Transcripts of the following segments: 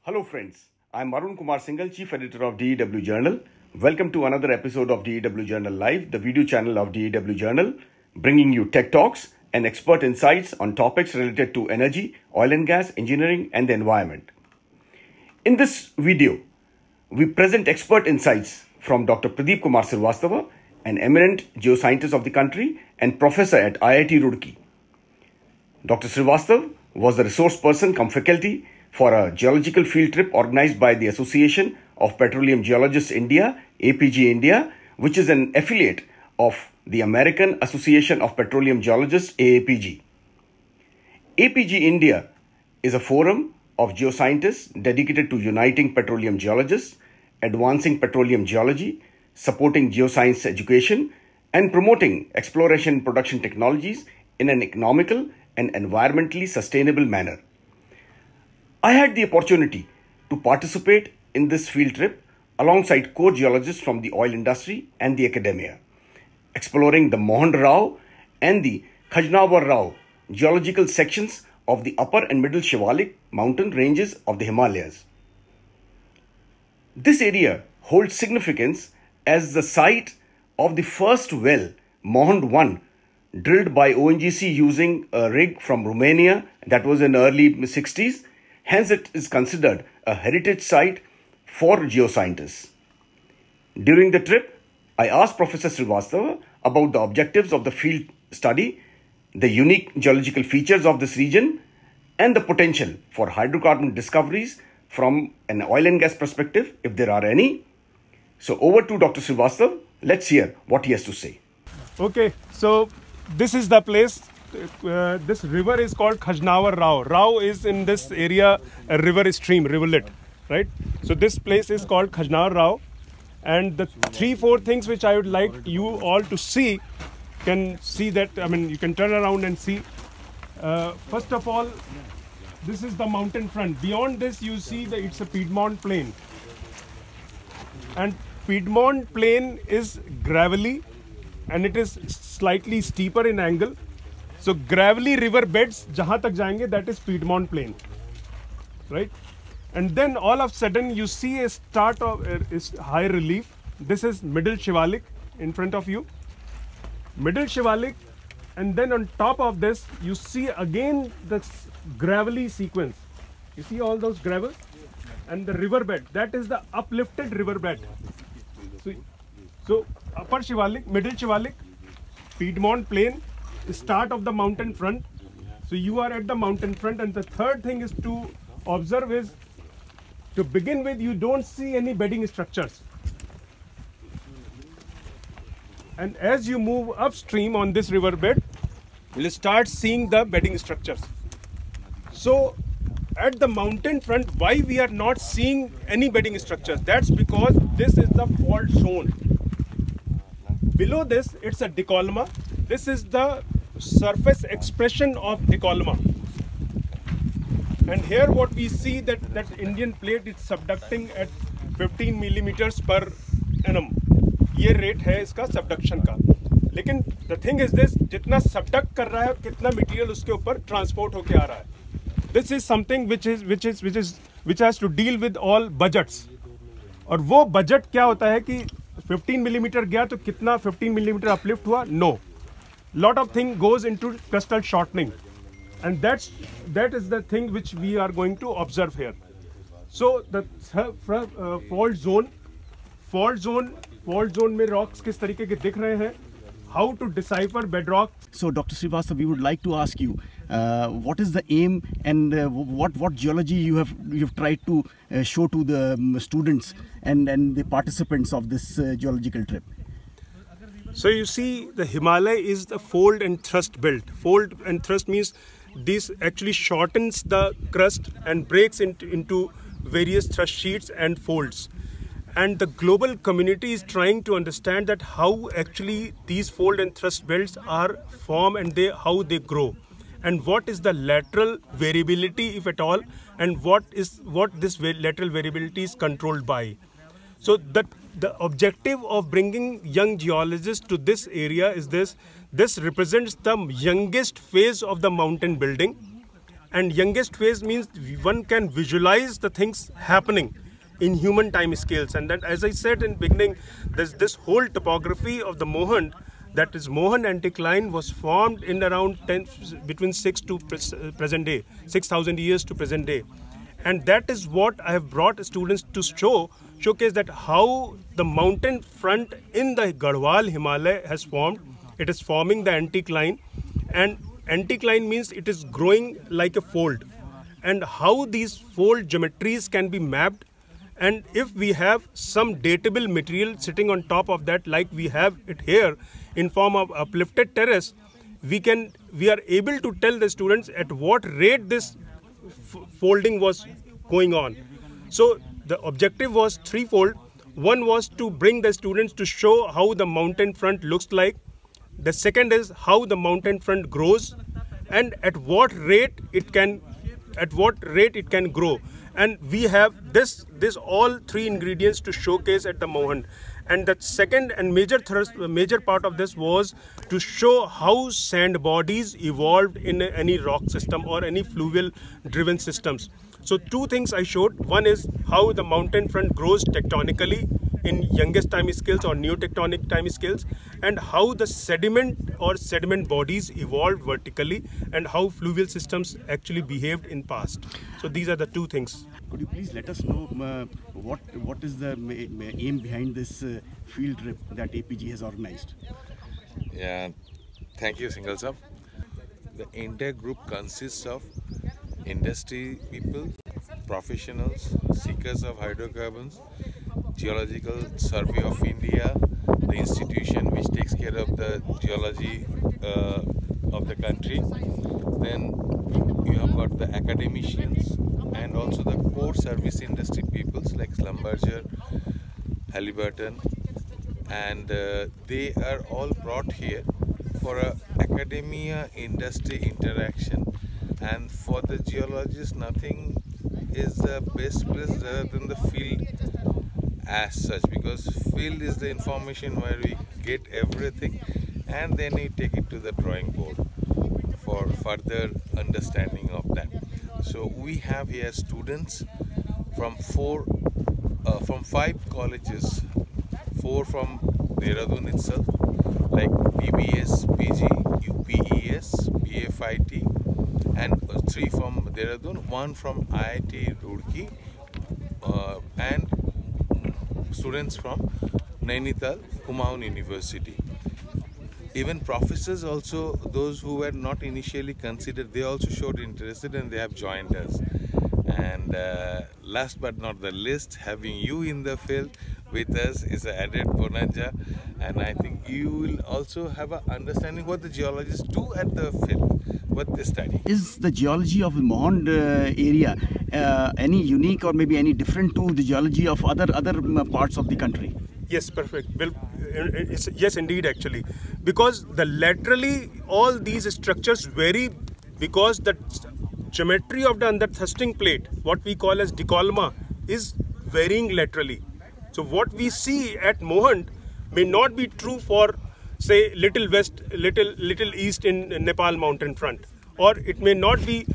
Hello friends, I am Arun Kumar Singhal, Chief Editor of DEW Journal. Welcome to another episode of DEW Journal Live, the video channel of DEW Journal, bringing you tech talks and expert insights on topics related to energy, oil and gas, engineering and the environment. In this video, we present expert insights from Dr. Pradeep Kumar Srivastava, an eminent geoscientist of the country and professor at IIT Roorkee. Dr. Srivastava was the resource person cum faculty for a geological field trip organized by the Association of Petroleum Geologists India, APG India, which is an affiliate of the American Association of Petroleum Geologists, AAPG. APG India is a forum of geoscientists dedicated to uniting petroleum geologists, advancing petroleum geology, supporting geoscience education, and promoting exploration and production technologies in an economical and environmentally sustainable manner. I had the opportunity to participate in this field trip alongside core geologists from the oil industry and the academia, exploring the Mohan Rao and the Khajnawar Rao geological sections of the upper and middle Shivalik mountain ranges of the Himalayas. This area holds significance as the site of the first well, Mohan 1, drilled by ONGC using a rig from Romania that was in early 60s. Hence, it is considered a heritage site for geoscientists. During the trip, I asked Professor Srivastava about the objectives of the field study, the unique geological features of this region, and the potential for hydrocarbon discoveries from an oil and gas perspective, if there are any. So over to Dr. Srivastava. Let's hear what he has to say. Okay, so this is the place. This river is called Khajnawar Rao. Rao is in this area a river stream, rivulet, right? So this place is called Khajnawar Rao. And the 3-4 things which I would like you all to see, you can turn around and see. First of all, this is the mountain front. Beyond this, you see that it's a Piedmont plain. And Piedmont plain is gravelly and it is slightly steeper in angle. So gravelly river beds, jahan tak jayenge, that is Piedmont plain, right? And then all of a sudden you see a start of high relief. This is middle Shivalik in front of you. Middle Shivalik, and then on top of this, you see again the gravelly sequence. You see all those gravel and the river bed. That is the uplifted river bed. So upper Shivalik, middle Shivalik, Piedmont plain, start of the mountain front. So you are at the mountain front, and the third thing is to observe is, to begin with, you don't see any bedding structures. And as you move upstream on this river bed, you'll start seeing the bedding structures. So at the mountain front, why we are not seeing any bedding structures? That's because this is the fault zone. Below this, it's a décollement. This is the surface expression of décollement. And here what we see that Indian plate is subducting at 15 millimeters per annum. ये rate है इसका subduction का. लेकिन the thing is this, जितना subduct कर रहा है, कितना material उसके ऊपर transport होके आ रहा है. This is something which has to deal with all budgets. और वो budget क्या होता है कि 15 millimeter गया तो कितना 15 millimeter uplift हुआ? No. Lot of thing goes into crustal shortening, and that is the thing which we are going to observe here. So the fault zone में rocks किस तरीके के दिख रहे हैं, how to decipher bedrock. So Dr. Srivastava, we would like to ask you, what is the aim and what geology you have tried to show to the students and the participants of this geological trip? So you see, the Himalaya is the fold and thrust belt. Fold and thrust means this actually shortens the crust and breaks into various thrust sheets and folds. And the global community is trying to understand that how actually these fold and thrust belts are formed and how they grow. And what is the lateral variability, if at all, and what this lateral variability is controlled by. So the objective of bringing young geologists to this area is this represents the youngest phase of the mountain building, And youngest phase means one can visualize the things happening in human time scales. And that, as I said in beginning, there's this whole topography of the Mohand, that is Mohand anticline, was formed in around between 6,000 years to present day. And that is what I have brought students to showcase that how the mountain front in the Garhwal Himalaya has formed. It is forming the anticline, and anticline means it is growing like a fold. And how these fold geometries can be mapped, and if we have some datable material sitting on top of that, like we have it here in form of uplifted terrace, we are able to tell the students at what rate this folding was going on. So the objective was threefold. One was to bring the students to show how the mountain front looks like. The second is how the mountain front grows, and at what rate it can grow. And we have this all three ingredients to showcase at the Mohand. And the second and major part of this was to show how sand bodies evolved in any rock system or any fluvial driven systems. So two things I showed. One is how the mountain front grows tectonically in youngest time scales or neotectonic time scales, and how the sediment or sediment bodies evolved vertically, and how fluvial systems actually behaved in past. So these are the two things. Could you please let us know what is the aim behind this field trip that APG has organized? Yeah, thank you, Singhal sir. The entire group consists of industry people, professionals, seekers of hydrocarbons, Geological Survey of India, the institution which takes care of the geology of the country. Then you have got the academicians and also the core service industry peoples like Schlumberger, Halliburton, and they are all brought here for a academia industry interaction. And for the geologists, nothing is the best place rather than the field as such, because field is the information where we get everything, and then we take it to the drawing board for further understanding of that. So we have here students from five colleges, 4 from Dehradun itself, like PBS, PG, UPES, BFIT, and 3 from Dehradun, 1 from IIT Roorkee, and students from Nainital Kumaon University. Even professors also, those who were not initially considered, they also showed interest and they have joined us. And last but not the least, having you in the field with us is an added bonanza, and I think you will also have an understanding what the geologists do at the field, what they study. Is the geology of the Mohand area any unique or maybe any different to the geology of other parts of the country? Yes, perfect. Well, yes, indeed, actually, because laterally all these structures vary because the geometry of the under thrusting plate, what we call as decolma, is varying laterally. So what we see at Mohand may not be true for, say, little west, little east in Nepal mountain front, or it may not be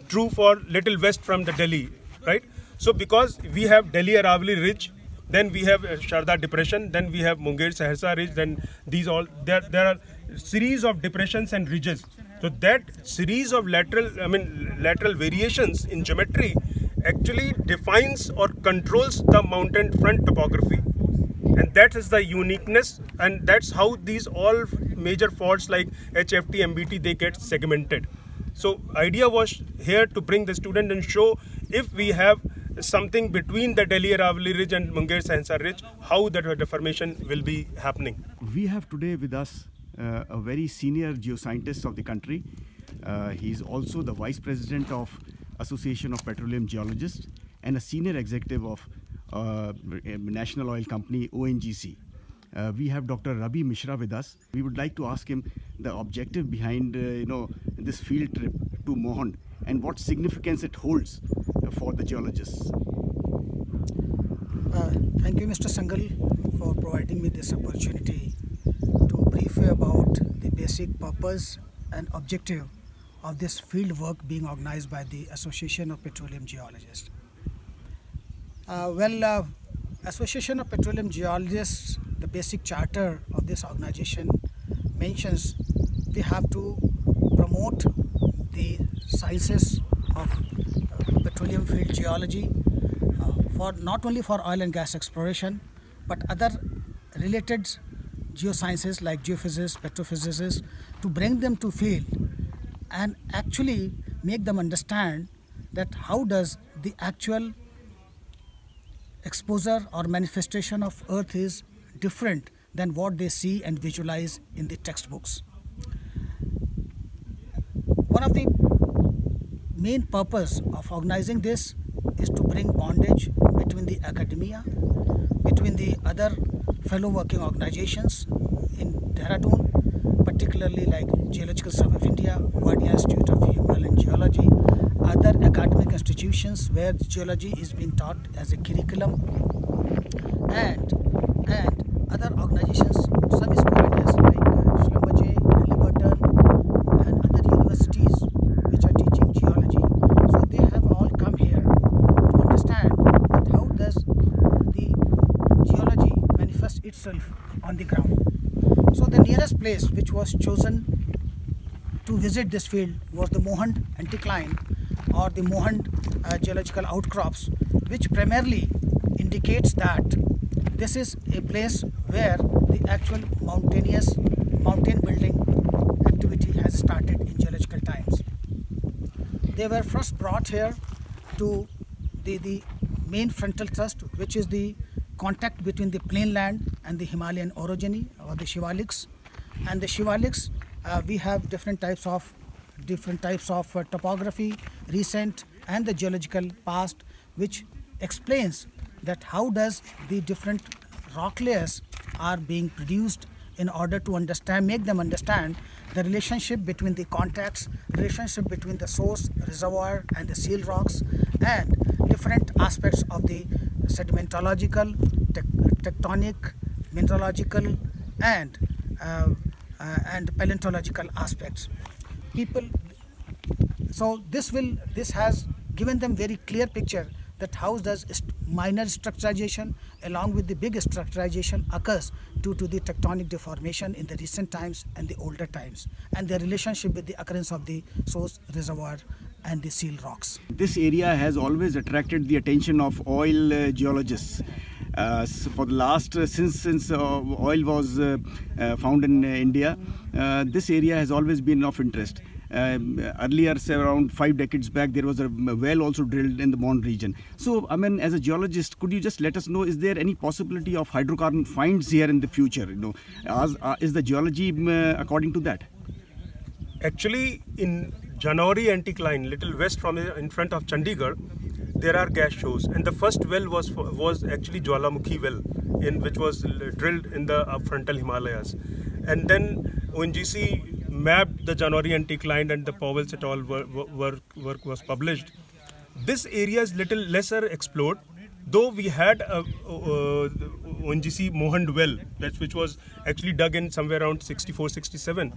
true for little west from the Delhi, right? So because we have Delhi Aravalli Ridge, then we have Sharda Depression, then we have Munger Saharsa Ridge, then these all, there are series of depressions and ridges. So that series of lateral variations in geometry actually defines or controls the mountain front topography. And that is the uniqueness, and that's how these all major faults like HFT, MBT, they get segmented. So idea was here to bring the student and show if we have something between the Delhi Aravalli Ridge and Munger Saharsa Ridge, how that deformation will be happening. We have today with us a very senior geoscientist of the country. He is also the Vice President of Association of Petroleum Geologists and a senior executive of National Oil Company, ONGC. We have Dr. Rabi Mishra with us. We would like to ask him the objective behind this field trip to Mohand and what significance it holds for the geologists. Thank you, Mr. Singhal, for providing me this opportunity to brief you about the basic purpose and objective of this field work being organized by the Association of Petroleum Geologists. Association of Petroleum Geologists, the basic charter of this organization mentions we have to promote the sciences of petroleum field geology for not only for oil and gas exploration, but other related geosciences like geophysics, petrophysics, to bring them to field and actually make them understand that how does the actual exposure or manifestation of Earth is different than what they see and visualize in the textbooks. One of the main purpose of organizing this is to bring bondage between the academia, between the other fellow working organizations in Dehradun, particularly like Geological Survey of India, Wadia Institute of Himalayan Geology, other academic institutions where geology is being taught as a curriculum, and other organizations, service providers like Schlumberger, Halliburton, and other universities which are teaching geology. So they have all come here to understand that how does the geology manifest itself on the ground. So the nearest place which was chosen to visit this field was the Mohand anticline or the Mohand geological outcrops, which primarily indicates that this is a place where the actual mountain building activity has started in geological times. They were first brought here to the main frontal thrust, which is the contact between the plain land and the Himalayan orogeny or the Shivaliks. And the Shivaliks, we have different types of topography, recent and the geological past, which explains that how does the different rock layers are being produced in order to understand, make them understand the relationship between the contacts, relationship between the source, reservoir and the seal rocks, and different aspects of the sedimentological, tectonic, mineralogical and paleontological aspects. So this has given them very clear picture that how does minor structurization along with the big structurization occurs due to the tectonic deformation in the recent times and the older times, and their relationship with the occurrence of the source, reservoir and the seal rocks. This area has always attracted the attention of oil geologists. For the last, since oil was found in India, this area has always been of interest. Earlier, say around 5 decades back, there was a well also drilled in the Mohand region. So, I mean, as a geologist, could you just let us know, is there any possibility of hydrocarbon finds here in the future? Is the geology according to that? Actually, in Janori anticline, little west from in front of Chandigarh, there are gas shows, and the first well was actually Jwalamukhi well, which was drilled in the frontal Himalayas, and then ONGC mapped the Janori anticline, and the Powell et al. Work was published. This area is little lesser explored, though we had a ONGC Mohand well, which was actually dug in somewhere around 64-67,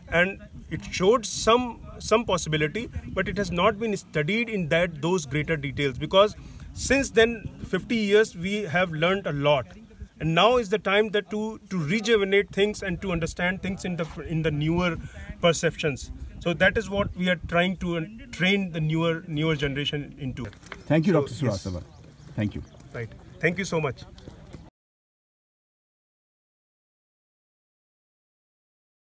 and it showed some possibility, but it has not been studied in those greater details, because since then 50 years we have learned a lot. And now is the time that to rejuvenate things and to understand things in the newer perceptions. So that is what we are trying to train the newer generation into. Thank you, Dr. Srivastava. Thank you. Right. Thank you so much.